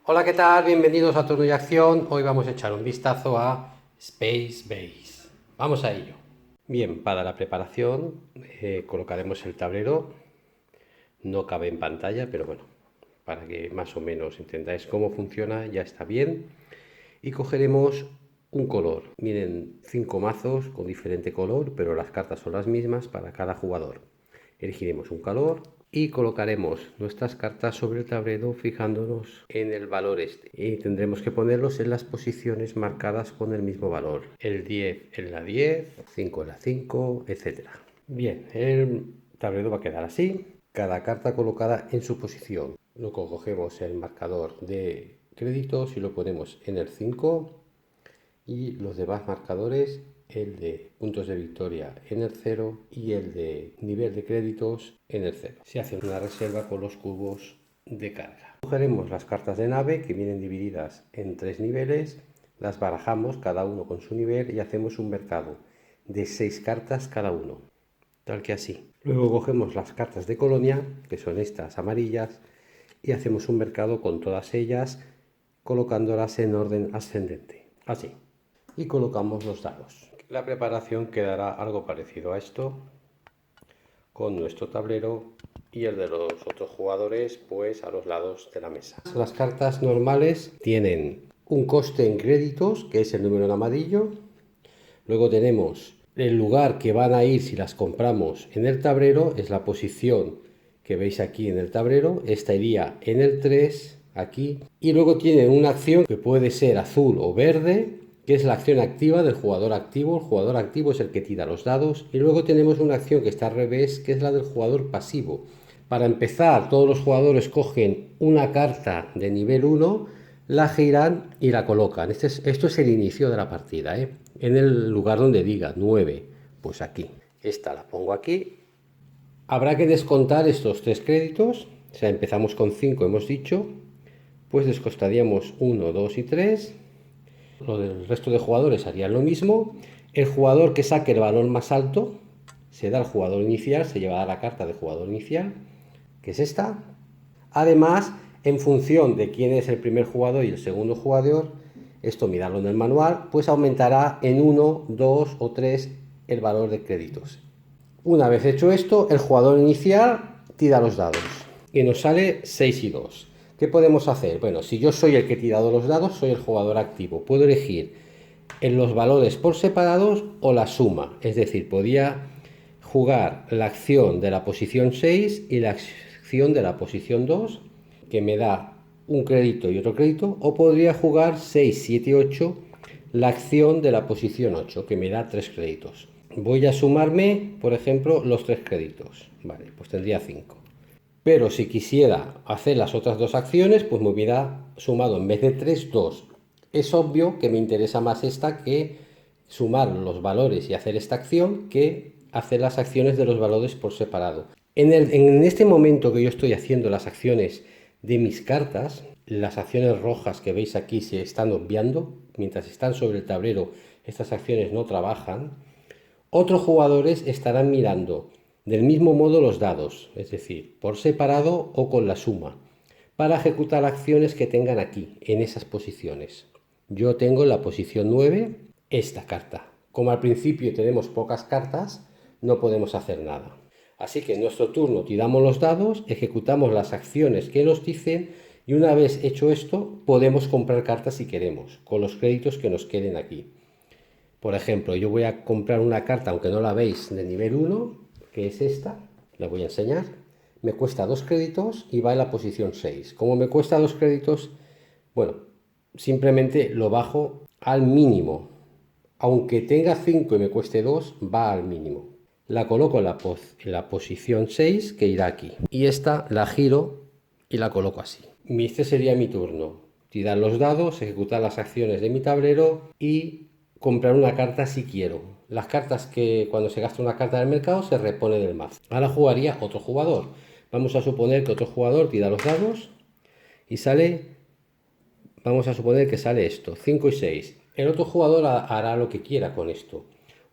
Hola, ¿qué tal? Bienvenidos a Turno y Acción. Hoy vamos a echar un vistazo a Space Base. Vamos a ello. Bien, para la preparación colocaremos el tablero. No cabe en pantalla, pero bueno, para que más o menos entendáis cómo funciona, ya está bien. Y cogeremos un color. Miren, 5 mazos con diferente color, pero las cartas son las mismas para cada jugador. Elegiremos un color y colocaremos nuestras cartas sobre el tablero fijándonos en el valor este. Y tendremos que ponerlos en las posiciones marcadas con el mismo valor. El 10 en la 10, 5 en la 5, etc. Bien, el tablero va a quedar así. Cada carta colocada en su posición. Luego cogemos el marcador de créditos y lo ponemos en el 5 y los demás marcadores, el de puntos de victoria en el 0 y el de nivel de créditos en el 0. Se hace una reserva con los cubos de carga. Cogeremos las cartas de nave que vienen divididas en 3 niveles, las barajamos cada uno con su nivel y hacemos un mercado de 6 cartas cada uno, tal que así. Luego cogemos las cartas de colonia, que son estas amarillas, y hacemos un mercado con todas ellas colocándolas en orden ascendente, así, y colocamos los dados. La preparación quedará algo parecido a esto, con nuestro tablero y el de los otros jugadores pues a los lados de la mesa. Las cartas normales tienen un coste en créditos, que es el número en amarillo. Luego tenemos el lugar que van a ir si las compramos en el tablero, es la posición que veis aquí en el tablero. Esta iría en el 3, aquí. Y luego tienen una acción que puede ser azul o verde, que es la acción activa del jugador activo. El jugador activo es el que tira los dados. Y luego tenemos una acción que está al revés, que es la del jugador pasivo. Para empezar, todos los jugadores cogen una carta de nivel 1, la giran y la colocan. Esto es el inicio de la partida, ¿eh? En el lugar donde diga 9, pues aquí. Esta la pongo aquí. Habrá que descontar estos 3 créditos. O sea, empezamos con 5, hemos dicho. Pues descontaríamos 1, 2 y 3. Lo del resto de jugadores harían lo mismo. El jugador que saque el valor más alto se da al jugador inicial, se llevará la carta de jugador inicial, que es esta. Además, en función de quién es el primer jugador y el segundo jugador, esto mirarlo en el manual, pues aumentará en 1, 2 o 3 el valor de créditos. Una vez hecho esto, el jugador inicial tira los dados y nos sale 6 y 2. ¿Qué podemos hacer? Bueno, si yo soy el que he tirado los dados, soy el jugador activo. Puedo elegir en los valores por separados o la suma. Es decir, podía jugar la acción de la posición 6 y la acción de la posición 2, que me da un crédito y otro crédito, o podría jugar 6, 7 y 8, la acción de la posición 8, que me da 3 créditos. Voy a sumarme, por ejemplo, los 3 créditos. Vale, pues tendría 5. Pero si quisiera hacer las otras 2 acciones, pues me hubiera sumado en vez de 3, 2. Es obvio que me interesa más esta que sumar los valores y hacer esta acción que hacer las acciones de los valores por separado. En este momento que yo estoy haciendo las acciones de mis cartas, las acciones rojas que veis aquí se están obviando. Mientras están sobre el tablero, estas acciones no trabajan. Otros jugadores estarán mirando del mismo modo los dados, es decir, por separado o con la suma, para ejecutar acciones que tengan aquí, en esas posiciones. Yo tengo en la posición 9 esta carta. Como al principio tenemos pocas cartas, no podemos hacer nada. Así que en nuestro turno tiramos los dados, ejecutamos las acciones que nos dicen y una vez hecho esto, podemos comprar cartas si queremos, con los créditos que nos queden aquí. Por ejemplo, yo voy a comprar una carta, aunque no la veis, de nivel 1, que es esta, la voy a enseñar. Me cuesta 2 créditos y va en la posición 6. Como me cuesta 2 créditos, bueno, simplemente lo bajo al mínimo. Aunque tenga 5 y me cueste 2, va al mínimo. La coloco en la posición 6, que irá aquí. Y esta la giro y la coloco así. Este sería mi turno. Tirar los dados, ejecutar las acciones de mi tablero y comprar una carta si quiero. Las cartas que cuando se gasta una carta del mercado se repone del mazo. Ahora jugaría otro jugador. Vamos a suponer que otro jugador tira los dados y sale, vamos a suponer que sale esto, 5 y 6. El otro jugador hará lo que quiera con esto.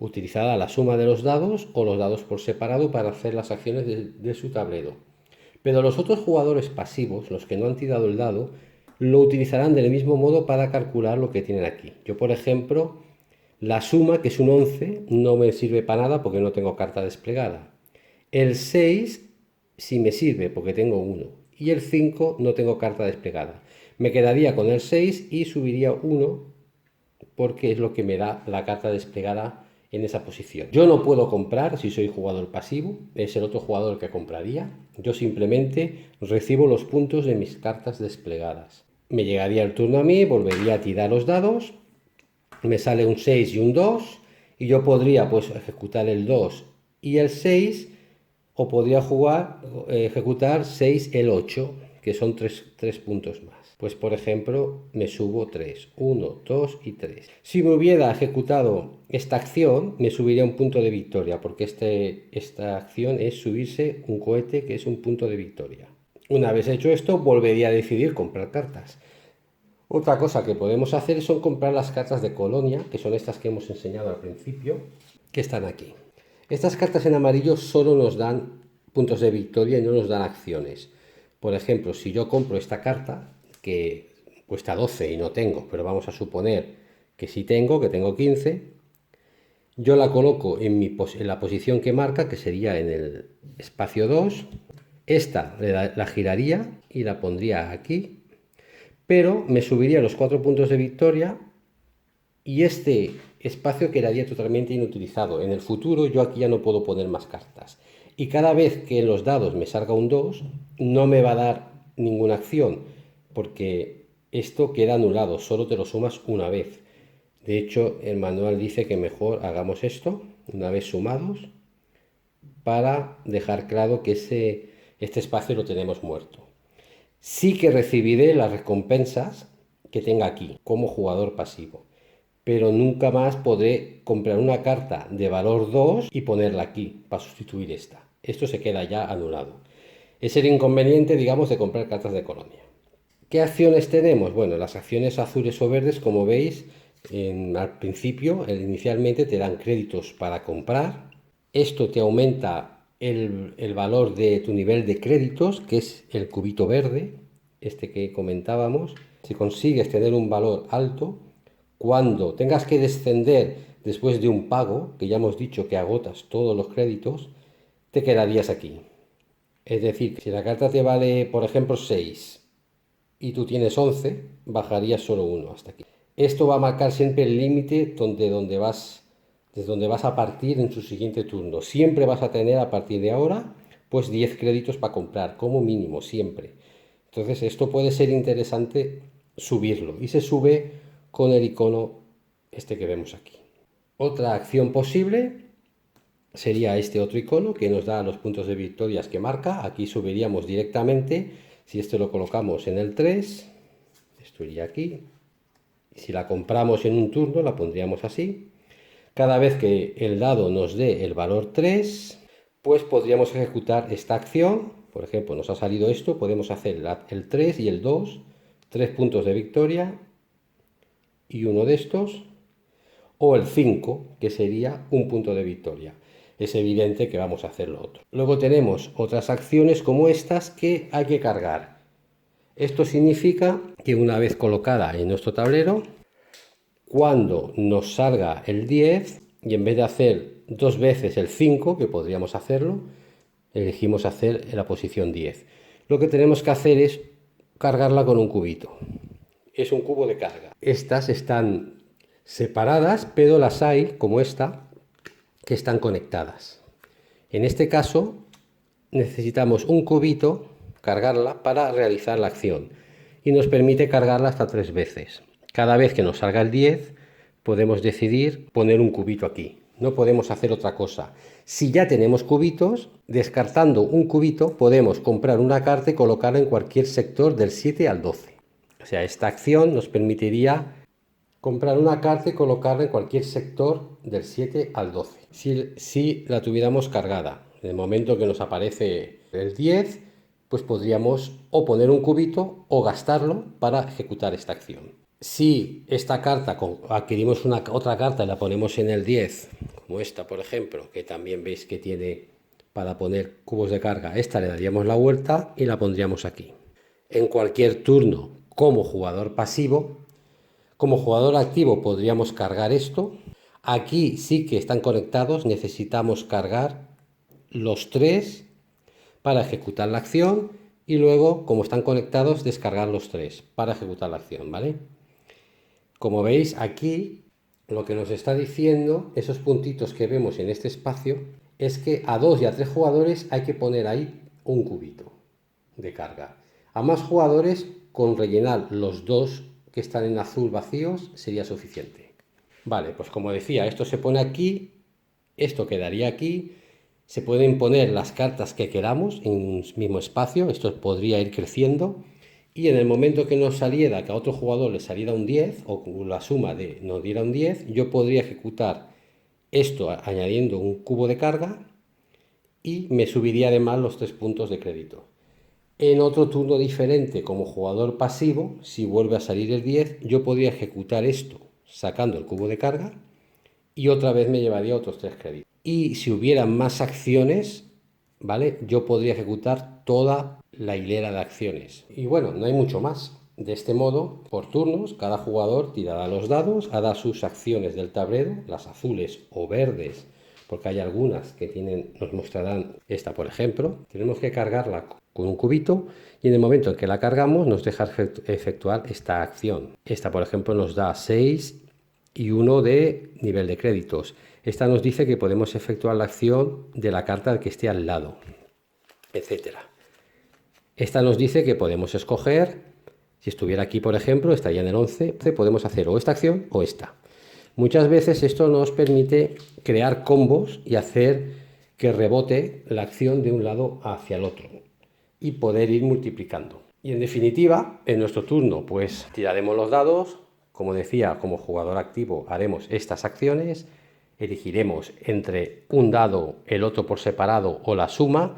utilizará la suma de los dados o los dados por separado para hacer las acciones de su tablero. Pero los otros jugadores pasivos, los que no han tirado el dado, lo utilizarán del mismo modo para calcular lo que tienen aquí. Yo, por ejemplo, la suma, que es un 11, no me sirve para nada porque no tengo carta desplegada. El 6 sí me sirve porque tengo 1. Y el 5 no tengo carta desplegada. Me quedaría con el 6 y subiría 1 porque es lo que me da la carta desplegada en esa posición. Yo no puedo comprar si soy jugador pasivo, es el otro jugador el que compraría. Yo simplemente recibo los puntos de mis cartas desplegadas. Me llegaría el turno a mí, volvería a tirar los dados, me sale un 6 y un 2 y yo podría pues ejecutar el 2 y el 6 o podría ejecutar 6 el 8, que son 3 puntos más. Pues por ejemplo me subo 3, 1, 2 y 3. Si me hubiera ejecutado esta acción me subiría un punto de victoria, porque esta acción es subirse un cohete, que es un punto de victoria. Una vez hecho esto volvería a decidir comprar cartas. Otra cosa que podemos hacer son comprar las cartas de colonia, que son estas que hemos enseñado al principio, que están aquí. Estas cartas en amarillo solo nos dan puntos de victoria y no nos dan acciones. Por ejemplo, si yo compro esta carta, que cuesta 12 y no tengo, pero vamos a suponer que sí tengo, que tengo 15, yo la coloco en la posición que marca, que sería en el espacio 2. Esta la giraría y la pondría aquí, pero me subiría los 4 puntos de victoria y este espacio quedaría totalmente inutilizado. En el futuro yo aquí ya no puedo poner más cartas. Y cada vez que en los dados me salga un 2, no me va a dar ninguna acción, porque esto queda anulado, solo te lo sumas una vez. De hecho, el manual dice que mejor hagamos esto, una vez sumados, para dejar claro que este espacio lo tenemos muerto. Sí que recibiré las recompensas que tenga aquí como jugador pasivo, pero nunca más podré comprar una carta de valor 2 y ponerla aquí para sustituir esta. Esto se queda ya anulado. Es el inconveniente, digamos, de comprar cartas de colonia. ¿Qué acciones tenemos? Bueno, las acciones azules o verdes, como veis, al principio, inicialmente te dan créditos para comprar. Esto te aumenta el valor de tu nivel de créditos, que es el cubito verde, este que comentábamos. Si consigues tener un valor alto, cuando tengas que descender después de un pago, que ya hemos dicho que agotas todos los créditos, te quedarías aquí. Es decir, si la carta te vale, por ejemplo, 6 y tú tienes 11, bajarías solo 1 hasta aquí. Esto va a marcar siempre el límite desde donde vas a partir en su siguiente turno. Siempre vas a tener a partir de ahora pues 10 créditos para comprar, como mínimo, siempre. Entonces esto puede ser interesante subirlo y se sube con el icono este que vemos aquí. Otra acción posible sería este otro icono que nos da los puntos de victorias que marca. Aquí subiríamos directamente. Si esto lo colocamos en el 3, esto iría aquí. Si la compramos en un turno, la pondríamos así. Cada vez que el dado nos dé el valor 3, pues podríamos ejecutar esta acción. Por ejemplo, nos ha salido esto, podemos hacer el 3 y el 2, 3 puntos de victoria y uno de estos, o el 5, que sería un punto de victoria. Es evidente que vamos a hacer lo otro. Luego tenemos otras acciones como estas que hay que cargar. Esto significa que una vez colocada en nuestro tablero, cuando nos salga el 10 y en vez de hacer 2 veces el 5, que podríamos hacerlo, elegimos hacer en la posición 10. Lo que tenemos que hacer es cargarla con un cubito. Es un cubo de carga. Estas están separadas, pero las hay, como esta, que están conectadas. En este caso necesitamos un cubito, cargarla para realizar la acción, y nos permite cargarla hasta 3 veces. Cada vez que nos salga el 10 podemos decidir poner un cubito aquí, no podemos hacer otra cosa. Si ya tenemos cubitos, descartando un cubito podemos comprar una carta y colocarla en cualquier sector del 7 al 12. O sea, esta acción nos permitiría comprar una carta y colocarla en cualquier sector del 7 al 12. Si la tuviéramos cargada, en el momento que nos aparece el 10, pues podríamos o poner un cubito o gastarlo para ejecutar esta acción. Si esta carta, adquirimos otra carta y la ponemos en el 10 como esta por ejemplo, que también veis que tiene para poner cubos de carga, esta le daríamos la vuelta y la pondríamos aquí. En cualquier turno, como jugador pasivo, como jugador activo podríamos cargar esto. Aquí sí que están conectados, necesitamos cargar los tres para ejecutar la acción y luego, como están conectados, descargar los tres para ejecutar la acción, ¿vale? Como veis aquí, lo que nos está diciendo, esos puntitos que vemos en este espacio, es que a 2 y a 3 jugadores hay que poner ahí un cubito de carga. A más jugadores, con rellenar los dos que están en azul vacíos sería suficiente. Vale, pues como decía, esto se pone aquí, esto quedaría aquí. Se pueden poner las cartas que queramos en un mismo espacio, esto podría ir creciendo, y en el momento que nos saliera, que a otro jugador le saliera un 10 o la suma de nos diera un 10, yo podría ejecutar esto añadiendo un cubo de carga y me subiría además los 3 puntos de crédito. En otro turno diferente, como jugador pasivo, si vuelve a salir el 10, yo podría ejecutar esto sacando el cubo de carga y otra vez me llevaría otros 3 créditos. Y si hubiera más acciones, ¿vale? Yo podría ejecutar toda la hilera de acciones. Y bueno, no hay mucho más. De este modo, por turnos, cada jugador tirará los dados, hará sus acciones del tablero, las azules o verdes, porque hay algunas que nos mostrarán esta, por ejemplo. Tenemos que cargarla con un cubito y en el momento en que la cargamos nos deja efectuar esta acción. Esta, por ejemplo, nos da 6 y 1 de nivel de créditos. Esta nos dice que podemos efectuar la acción de la carta que esté al lado, etcétera. Esta nos dice que podemos escoger, si estuviera aquí por ejemplo, estaría en el 11, podemos hacer o esta acción o esta. Muchas veces esto nos permite crear combos y hacer que rebote la acción de un lado hacia el otro y poder ir multiplicando. Y en definitiva, en nuestro turno pues tiraremos los dados, como decía, como jugador activo haremos estas acciones, elegiremos entre un dado, el otro por separado o la suma.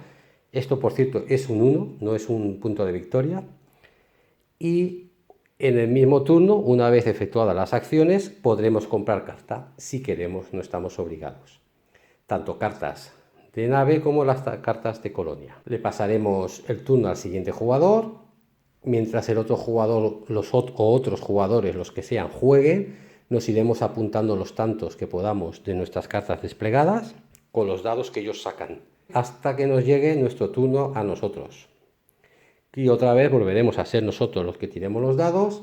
Esto, por cierto, es un 1, no es un punto de victoria. Y en el mismo turno, una vez efectuadas las acciones, podremos comprar carta. Si queremos, no estamos obligados. Tanto cartas de nave como las cartas de colonia. Le pasaremos el turno al siguiente jugador. Mientras el otro jugador, otros jugadores, los que sean, jueguen, nos iremos apuntando los tantos que podamos de nuestras cartas desplegadas con los dados que ellos sacan, hasta que nos llegue nuestro turno a nosotros. Y otra vez volveremos a ser nosotros los que tiremos los dados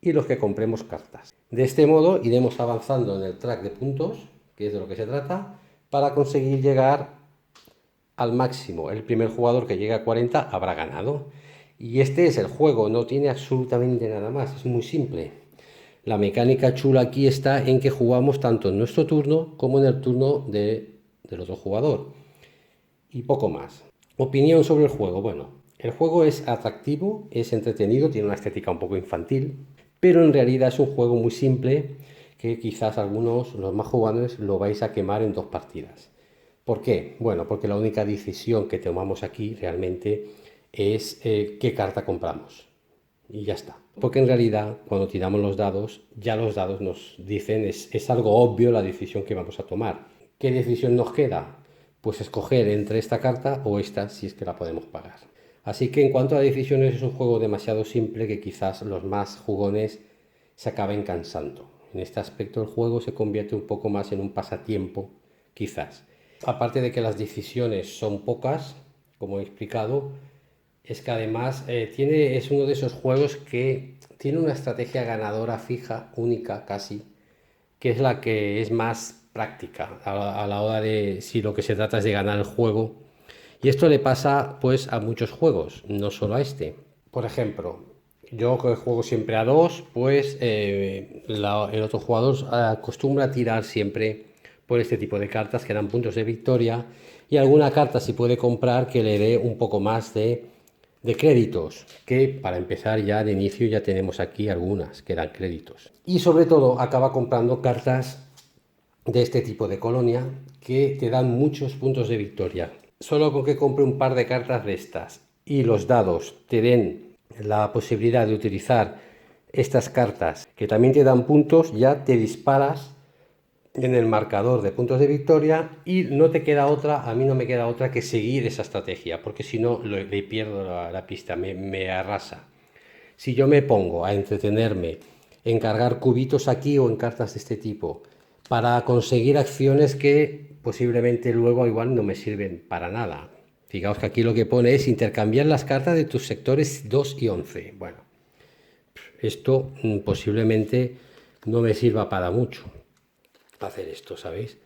y los que compremos cartas. De este modo iremos avanzando en el track de puntos, que es de lo que se trata, para conseguir llegar al máximo. El primer jugador que llegue a 40 habrá ganado. Y este es el juego, no tiene absolutamente nada más, es muy simple. La mecánica chula aquí está en que jugamos tanto en nuestro turno como en el turno del otro jugador. Y poco más. Opinión sobre el juego. Bueno, el juego es atractivo, es entretenido, tiene una estética un poco infantil, pero en realidad es un juego muy simple que quizás algunos, los más jugadores, lo vais a quemar en 2 partidas. ¿Por qué? Bueno, porque la única decisión que tomamos aquí realmente es qué carta compramos. Y ya está. Porque en realidad, cuando tiramos los dados, ya los dados nos dicen, es algo obvio la decisión que vamos a tomar. ¿Qué decisión nos queda? Pues escoger entre esta carta o esta, si es que la podemos pagar. Así que en cuanto a decisiones, es un juego demasiado simple que quizás los más jugones se acaben cansando. En este aspecto el juego se convierte un poco más en un pasatiempo, quizás. Aparte de que las decisiones son pocas, como he explicado, es que además es uno de esos juegos que tiene una estrategia ganadora fija, única casi, que es la que es más práctica a la hora de si lo que se trata es de ganar el juego. Y esto le pasa pues a muchos juegos, no solo a este. Por ejemplo, yo que juego siempre a 2, pues el otro jugador acostumbra a tirar siempre por este tipo de cartas que dan puntos de victoria y alguna carta si puede comprar que le dé un poco más de créditos, que para empezar ya de inicio ya tenemos aquí algunas que dan créditos. Y sobre todo acaba comprando cartas de este tipo de colonia que te dan muchos puntos de victoria. Solo con que compre un par de cartas de estas y los dados te den la posibilidad de utilizar estas cartas que también te dan puntos, ya te disparas en el marcador de puntos de victoria y no te queda otra, a mí no me queda otra que seguir esa estrategia, porque si no le pierdo la pista, me arrasa. Si yo me pongo a entretenerme en cargar cubitos aquí o en cartas de este tipo para conseguir acciones que posiblemente luego igual no me sirven para nada. Fijaos que aquí lo que pone es intercambiar las cartas de tus sectores 2 y 11. Bueno, esto posiblemente no me sirva para mucho hacer esto, ¿sabéis?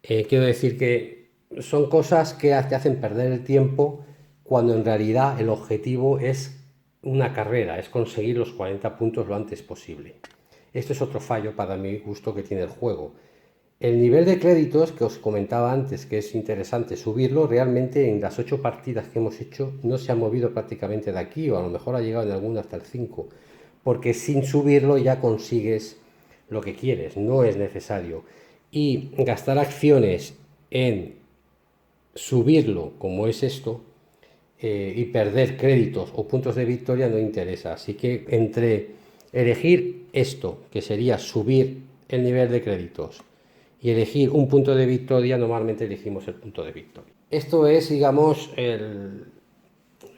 Quiero decir que son cosas que te hacen perder el tiempo cuando en realidad el objetivo es una carrera, es conseguir los 40 puntos lo antes posible. Esto es otro fallo para mi gusto que tiene el juego. El nivel de créditos que os comentaba antes, que es interesante subirlo, realmente en las 8 partidas que hemos hecho no se ha movido prácticamente de aquí, o a lo mejor ha llegado en alguna hasta el 5, porque sin subirlo ya consigues lo que quieres, no es necesario. Y gastar acciones en subirlo, como es esto, y perder créditos o puntos de victoria no interesa. Así que entre elegir esto, que sería subir el nivel de créditos, y elegir un punto de victoria, normalmente elegimos el punto de victoria. Esto es, digamos,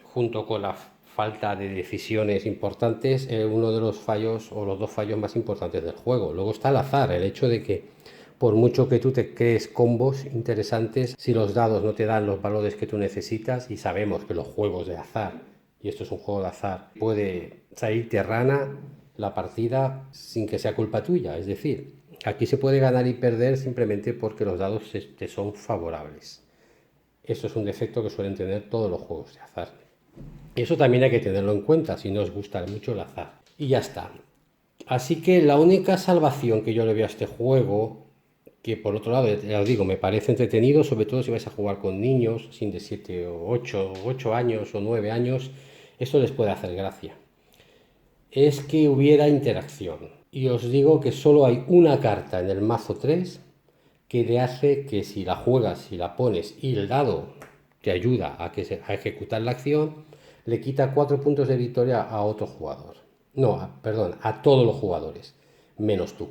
junto con la falta de decisiones importantes, uno de los fallos o los dos fallos más importantes del juego. Luego está el azar, el hecho de que por mucho que tú te crees combos interesantes, si los dados no te dan los valores que tú necesitas, y sabemos que los juegos de azar, y esto es un juego de azar, puede salirte rana la partida sin que sea culpa tuya. Es decir, aquí se puede ganar y perder simplemente porque los dados te son favorables. Eso es un defecto que suelen tener todos los juegos de azar. Y eso también hay que tenerlo en cuenta si no os gusta mucho el azar. Y ya está. Así que la única salvación que yo le veo a este juego, que por otro lado, ya os digo, me parece entretenido, sobre todo si vais a jugar con niños, sin de 7 o 8 años o 9 años, esto les puede hacer gracia, es que hubiera interacción. Y os digo que solo hay una carta en el mazo 3 que le hace que si la juegas, si la pones y el dado te ayuda a ejecutar la acción, le quita 4 puntos de victoria a otro jugador. No, perdón, a todos los jugadores, menos tú.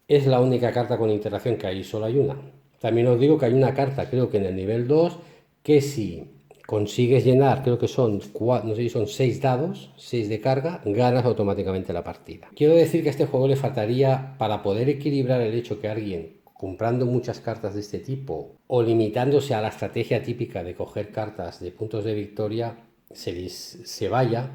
Es la única carta con interacción que hay, solo hay una. También os digo que hay una carta, creo que en el nivel 2, que si consigues llenar, creo que son 4, no sé si son 6 dados, 6 de carga, ganas automáticamente la partida. Quiero decir que a este juego le faltaría, para poder equilibrar el hecho que alguien comprando muchas cartas de este tipo o limitándose a la estrategia típica de coger cartas de puntos de victoria se vaya,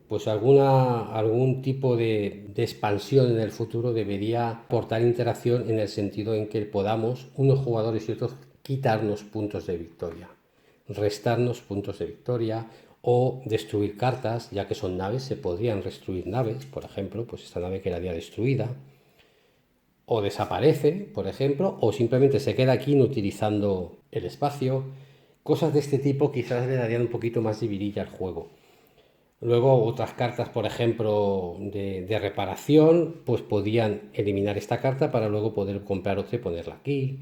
pues algún tipo de expansión en el futuro debería aportar interacción en el sentido en que podamos, unos jugadores y otros, quitarnos puntos de victoria, restarnos puntos de victoria o destruir cartas, ya que son naves, se podrían destruir naves, por ejemplo, pues esta nave quedaría destruida, o desaparece, por ejemplo, o simplemente se queda aquí inutilizando el espacio. Cosas de este tipo quizás le darían un poquito más de vidilla al juego. Luego otras cartas, por ejemplo, de reparación, pues podían eliminar esta carta para luego poder comprar otra y ponerla aquí.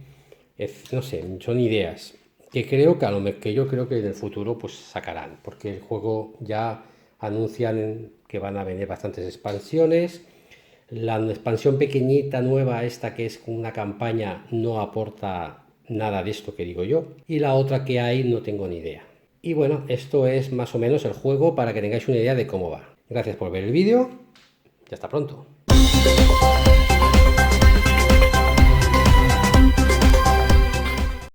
No sé, son ideas que creo que yo creo que en el futuro pues sacarán, porque el juego ya anuncian que van a venir bastantes expansiones. La expansión pequeñita nueva, esta que es una campaña, no aporta nada de esto que digo yo. Y la otra que hay no tengo ni idea. Y bueno, esto es más o menos el juego para que tengáis una idea de cómo va. Gracias por ver el vídeo y hasta pronto.